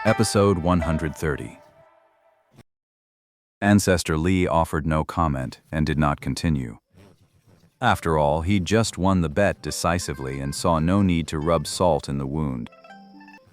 Episode 130. Ancestor Li offered no comment and did not continue. After all, he'd just won the bet decisively and saw no need to rub salt in the wound.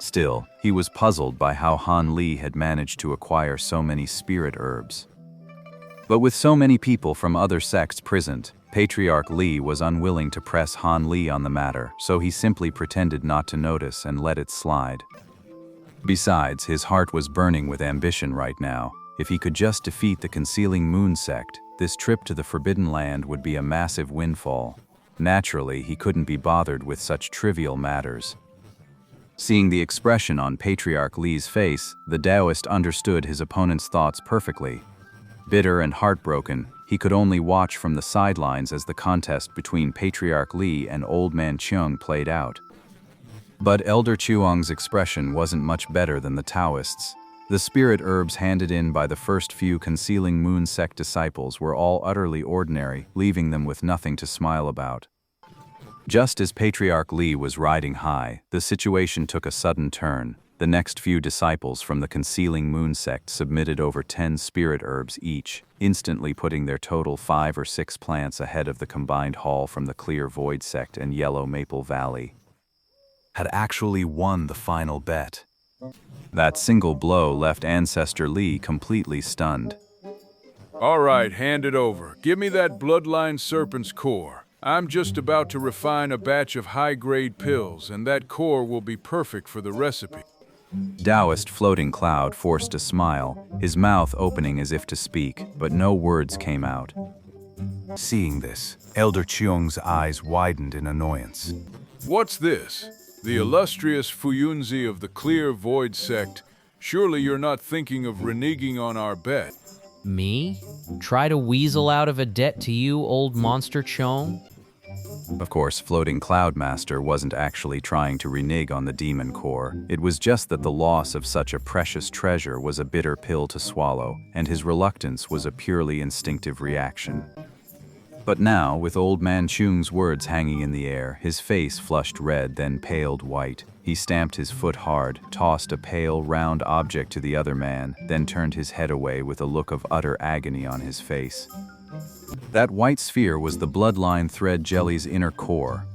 Still, he was puzzled by how Han Li had managed to acquire so many spirit herbs. But with so many people from other sects present, Patriarch Li was unwilling to press Han Li on the matter, so he simply pretended not to notice and let it slide. Besides, his heart was burning with ambition right now. If he could just defeat the Concealing Moon sect, this trip to the Forbidden Land would be a massive windfall. Naturally, he couldn't be bothered with such trivial matters. Seeing the expression on Patriarch Li's face, the Taoist understood his opponent's thoughts perfectly. Bitter and heartbroken, he could only watch from the sidelines as the contest between Patriarch Li and Old Man Cheung played out. But Elder Chuang's expression wasn't much better than the Taoists'. The spirit herbs handed in by the first few Concealing Moon sect disciples were all utterly ordinary, leaving them with nothing to smile about. Just as Patriarch Li was riding high, the situation took a sudden turn. The next few disciples from the Concealing Moon sect submitted over 10 spirit herbs each, instantly putting their total 5 or 6 plants ahead of the combined haul from the Clear Void sect and Yellow Maple Valley. Had actually won the final bet. That single blow left Ancestor Li completely stunned. All right, hand it over. Give me that bloodline serpent's core. I'm just about to refine a batch of high-grade pills, and that core will be perfect for the recipe. Taoist Floating Cloud forced a smile, his mouth opening as if to speak, but no words came out. Seeing this, Elder Cheung's eyes widened in annoyance. What's this? The illustrious Fuyunzi of the Clear Void sect. Surely you're not thinking of reneging on our bet. Me? Try to weasel out of a debt to you, old monster Chong? Of course, Floating Cloud Master wasn't actually trying to renege on the demon core. It was just that the loss of such a precious treasure was a bitter pill to swallow, and his reluctance was a purely instinctive reaction. But now, with Old Man Cheung's words hanging in the air, his face flushed red, then paled white. He stamped his foot hard, tossed a pale, round object to the other man, then turned his head away with a look of utter agony on his face. That white sphere was the bloodline thread jelly's inner core.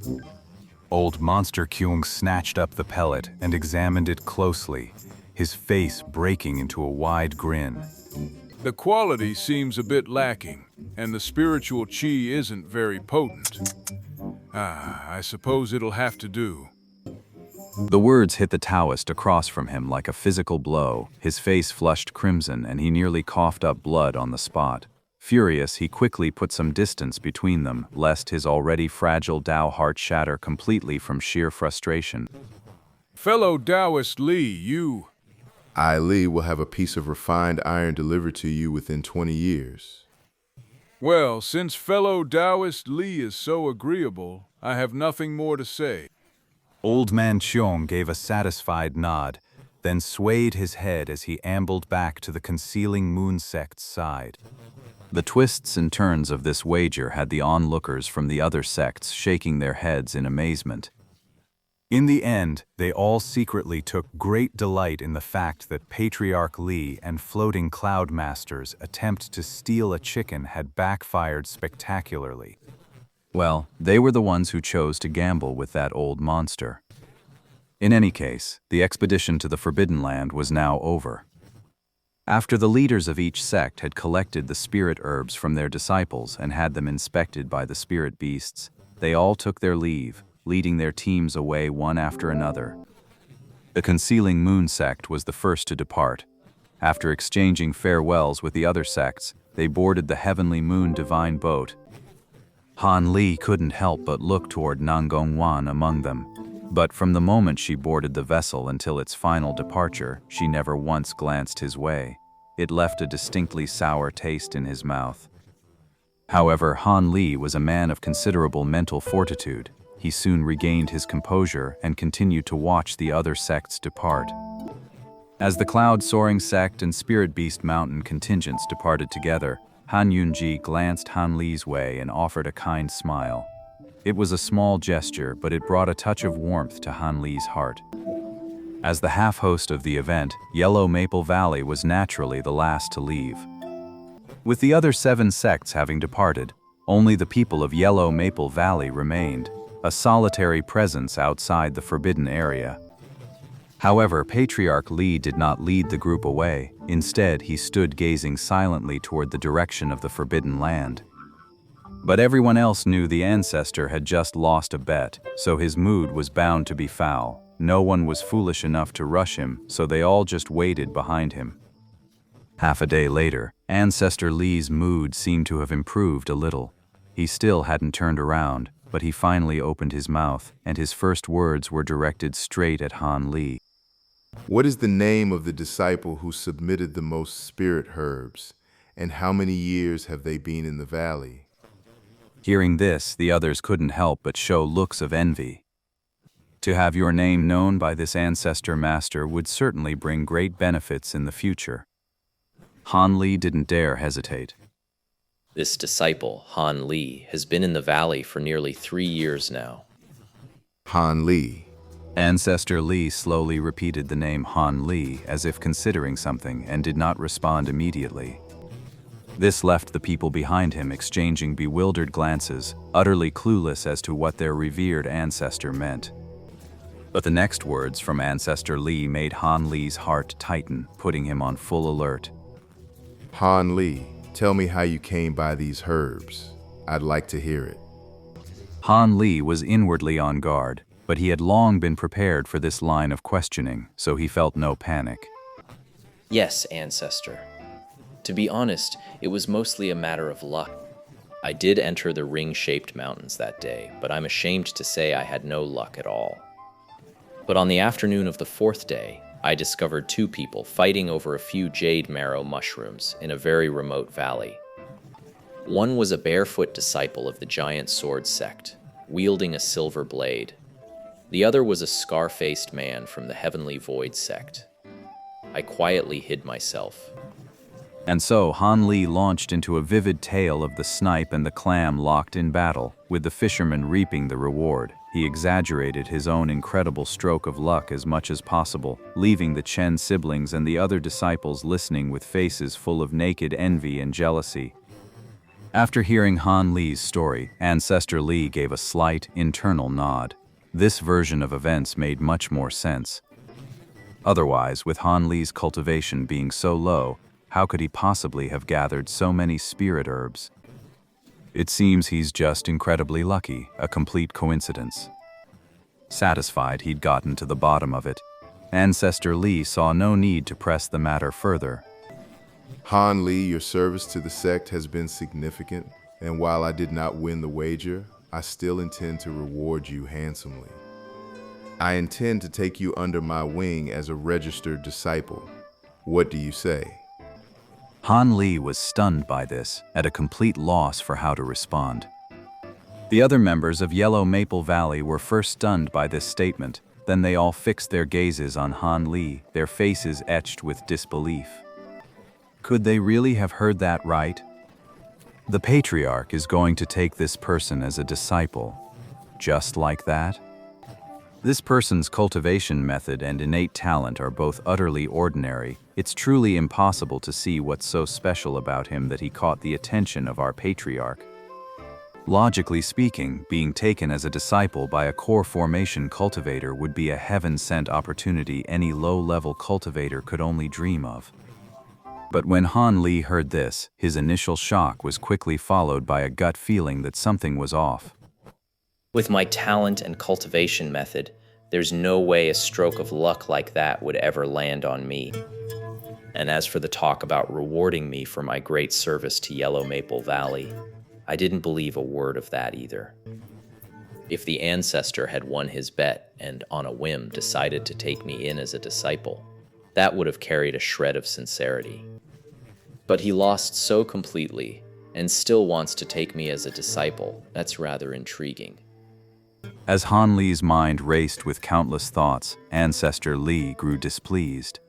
Old Monster Cheung snatched up the pellet and examined it closely, his face breaking into a wide grin. The quality seems a bit lacking, and the spiritual qi isn't very potent. I suppose it'll have to do. The words hit the Taoist across from him like a physical blow. His face flushed crimson and he nearly coughed up blood on the spot. Furious, he quickly put some distance between them, lest his already fragile Tao heart shatter completely from sheer frustration. Fellow Taoist Li, you... I, Li, will have a piece of refined iron delivered to you within 20 years. Well, since fellow Taoist Li is so agreeable, I have nothing more to say. Old Man Cheung gave a satisfied nod, then swayed his head as he ambled back to the Concealing Moon sect's side. The twists and turns of this wager had the onlookers from the other sects shaking their heads in amazement. In the end, they all secretly took great delight in the fact that Patriarch Li and Floating Cloud Master's attempt to steal a chicken had backfired spectacularly. Well, they were the ones who chose to gamble with that old monster. In any case, the expedition to the Forbidden Land was now over. After the leaders of each sect had collected the spirit herbs from their disciples and had them inspected by the spirit beasts, they all took their leave, leading their teams away one after another. The Concealing Moon sect was the first to depart. After exchanging farewells with the other sects, they boarded the Heavenly Moon Divine Boat. Han Li couldn't help but look toward Nangongwan among them. But from the moment she boarded the vessel until its final departure, she never once glanced his way. It left a distinctly sour taste in his mouth. However, Han Li was a man of considerable mental fortitude. He soon regained his composure and continued to watch the other sects depart. As the Cloud-Soaring sect and Spirit Beast Mountain contingents departed together, Han Yunji glanced Han Li's way and offered a kind smile. It was a small gesture, but it brought a touch of warmth to Han Li's heart. As the half-host of the event, Yellow Maple Valley was naturally the last to leave. With the other 7 sects having departed, only the people of Yellow Maple Valley remained, a solitary presence outside the forbidden area. However, Patriarch Lee did not lead the group away. Instead, he stood gazing silently toward the direction of the forbidden land. But everyone else knew the ancestor had just lost a bet, so his mood was bound to be foul. No one was foolish enough to rush him, so they all just waited behind him. Half a day later, Ancestor Lee's mood seemed to have improved a little. He still hadn't turned around, but he finally opened his mouth, and his first words were directed straight at Han Lee. What is the name of the disciple who submitted the most spirit herbs, and how many years have they been in the valley? Hearing this, the others couldn't help but show looks of envy. To have your name known by this ancestor master would certainly bring great benefits in the future. Han Lee didn't dare hesitate. This disciple, Han Lee, has been in the valley for nearly 3 years now. Han Lee. Ancestor Lee slowly repeated the name Han Lee as if considering something and did not respond immediately. This left the people behind him exchanging bewildered glances, utterly clueless as to what their revered ancestor meant. But the next words from Ancestor Lee made Han Lee's heart tighten, putting him on full alert. Han Lee, tell me how you came by these herbs. I'd like to hear it. Han Lee was inwardly on guard, but he had long been prepared for this line of questioning, so he felt no panic. Yes, Ancestor. To be honest, it was mostly a matter of luck. I did enter the ring-shaped mountains that day, but I'm ashamed to say I had no luck at all. But on the afternoon of the 4th day, I discovered 2 people fighting over a few jade marrow mushrooms in a very remote valley. One was a barefoot disciple of the giant sword sect, wielding a silver blade. The other was a scar-faced man from the Heavenly Void sect. I quietly hid myself. And so Han Lee launched into a vivid tale of the snipe and the clam locked in battle, with the fisherman reaping the reward. He exaggerated his own incredible stroke of luck as much as possible, leaving the Chen siblings and the other disciples listening with faces full of naked envy and jealousy. After hearing Han Lee's story, Ancestor Lee gave a slight, internal nod. This version of events made much more sense. Otherwise, with Han Lee's cultivation being so low, how could he possibly have gathered so many spirit herbs? It seems he's just incredibly lucky, a complete coincidence. Satisfied he'd gotten to the bottom of it, Ancestor Lee saw no need to press the matter further. Han Lee, your service to the sect has been significant, and while I did not win the wager, I still intend to reward you handsomely. I intend to take you under my wing as a registered disciple. What do you say? Han Lee was stunned by this, at a complete loss for how to respond. The other members of Yellow Maple Valley were first stunned by this statement, then they all fixed their gazes on Han Lee, their faces etched with disbelief. Could they really have heard that right? The Patriarch is going to take this person as a disciple, just like that? This person's cultivation method and innate talent are both utterly ordinary. It's truly impossible to see what's so special about him that he caught the attention of our Patriarch. Logically speaking, being taken as a disciple by a core formation cultivator would be a heaven-sent opportunity any low-level cultivator could only dream of. But when Han Lee heard this, his initial shock was quickly followed by a gut feeling that something was off. With my talent and cultivation method, there's no way a stroke of luck like that would ever land on me. And as for the talk about rewarding me for my great service to Yellow Maple Valley, I didn't believe a word of that either. If the ancestor had won his bet and, on a whim, decided to take me in as a disciple, that would have carried a shred of sincerity. But he lost so completely, and still wants to take me as a disciple. That's rather intriguing. As Han Lee's mind raced with countless thoughts, Ancestor Lee grew displeased.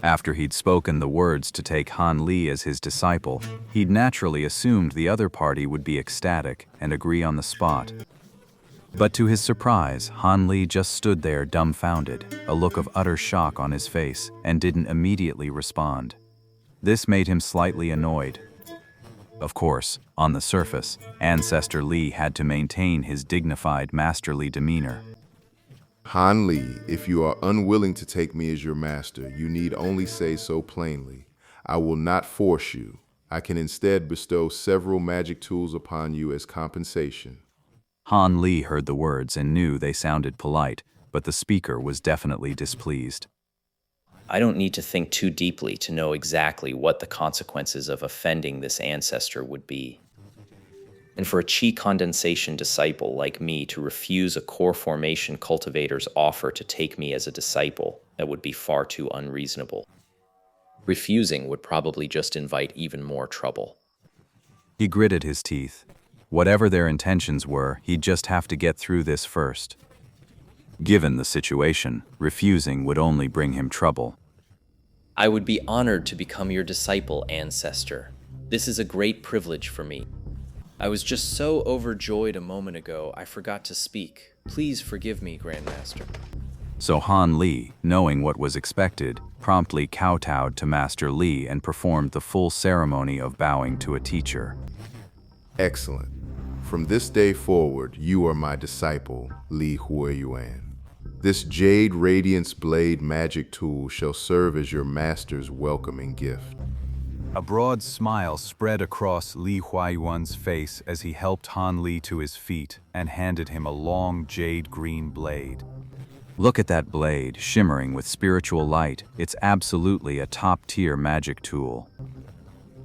After he'd spoken the words to take Han Lee as his disciple, he'd naturally assumed the other party would be ecstatic and agree on the spot. But to his surprise, Han Li just stood there dumbfounded, a look of utter shock on his face, and didn't immediately respond. This made him slightly annoyed. Of course, on the surface, Ancestor Li had to maintain his dignified, masterly demeanor. Han Li, if you are unwilling to take me as your master, you need only say so plainly. I will not force you. I can instead bestow several magic tools upon you as compensation. Han Li heard the words and knew they sounded polite, but the speaker was definitely displeased. I don't need to think too deeply to know exactly what the consequences of offending this ancestor would be. And for a chi condensation disciple like me to refuse a core formation cultivator's offer to take me as a disciple, that would be far too unreasonable. Refusing would probably just invite even more trouble. He gritted his teeth. Whatever their intentions were, he'd just have to get through this first. Given the situation, refusing would only bring him trouble. I would be honored to become your disciple, ancestor. This is a great privilege for me. I was just so overjoyed a moment ago, I forgot to speak. Please forgive me, Grandmaster. So Han Li, knowing what was expected, promptly kowtowed to Master Li and performed the full ceremony of bowing to a teacher. Excellent. From this day forward, you are my disciple, Li Huiyuan. This Jade Radiance Blade magic tool shall serve as your master's welcoming gift. A broad smile spread across Li Huiyuan's face as he helped Han Li to his feet and handed him a long jade green blade. Look at that blade, shimmering with spiritual light. It's absolutely a top-tier magic tool.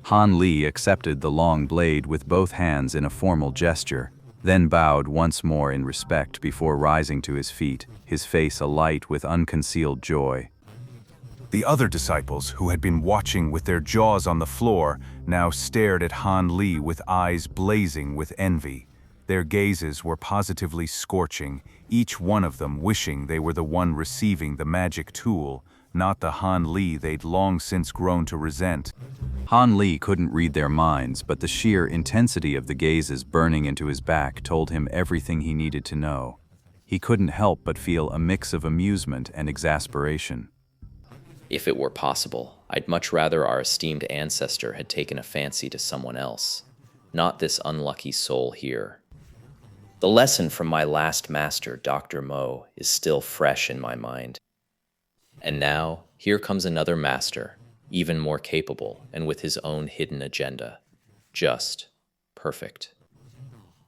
Han Li accepted the long blade with both hands in a formal gesture, then bowed once more in respect before rising to his feet, his face alight with unconcealed joy. The other disciples, who had been watching with their jaws on the floor, now stared at Han Li with eyes blazing with envy. Their gazes were positively scorching, each one of them wishing they were the one receiving the magic tool, not the Han Li they'd long since grown to resent. Han Li couldn't read their minds, but the sheer intensity of the gazes burning into his back told him everything he needed to know. He couldn't help but feel a mix of amusement and exasperation. If it were possible, I'd much rather our esteemed ancestor had taken a fancy to someone else, not this unlucky soul here. The lesson from my last master, Dr. Mo, is still fresh in my mind. And now, here comes another master, even more capable and with his own hidden agenda. Just perfect.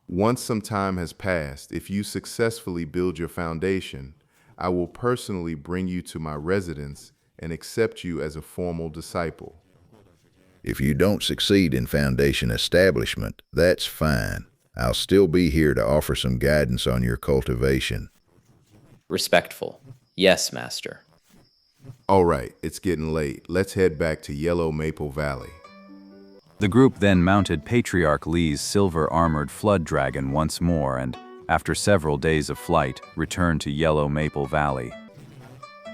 Once some time has passed, if you successfully build your foundation, I will personally bring you to my residence and accept you as a formal disciple. If you don't succeed in foundation establishment, that's fine. I'll still be here to offer some guidance on your cultivation. Respectful. Yes, master. All right, it's getting late. Let's head back to Yellow Maple Valley. The group then mounted Patriarch Li's silver-armored flood dragon once more and, after several days of flight, returned to Yellow Maple Valley.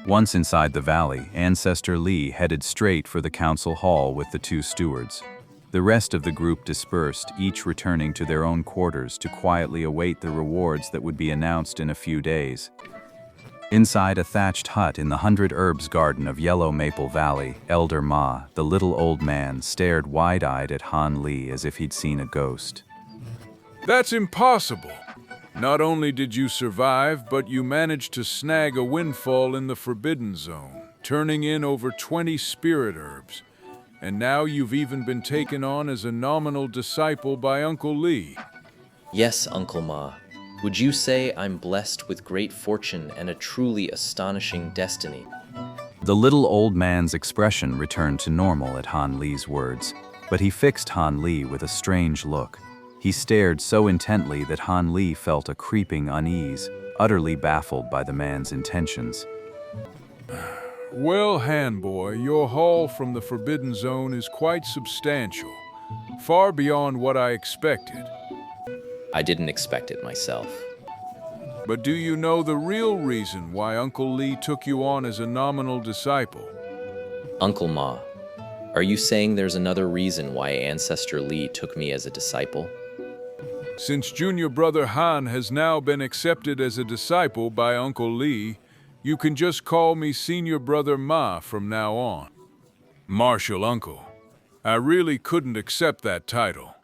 Once inside the valley, Ancestor Li headed straight for the council hall with the two stewards. The rest of the group dispersed, each returning to their own quarters to quietly await the rewards that would be announced in a few days. Inside a thatched hut in the 100 Herbs garden of Yellow Maple Valley, Elder Ma, the little old man, stared wide-eyed at Han Li as if he'd seen a ghost. That's impossible. Not only did you survive, but you managed to snag a windfall in the Forbidden Zone, turning in over 20 spirit herbs. And now you've even been taken on as a nominal disciple by Uncle Li. Yes, Uncle Ma. Would you say I'm blessed with great fortune and a truly astonishing destiny? The little old man's expression returned to normal at Han Li's words, but he fixed Han Li with a strange look. He stared so intently that Han Li felt a creeping unease, utterly baffled by the man's intentions. Well, Handboy, your haul from the Forbidden Zone is quite substantial, far beyond what I expected. I didn't expect it myself. But do you know the real reason why Uncle Li took you on as a nominal disciple? Uncle Ma, are you saying there's another reason why Ancestor Li took me as a disciple? Since junior brother Han has now been accepted as a disciple by Uncle Lee, you can just call me senior brother Ma from now on. Martial uncle, I really couldn't accept that title.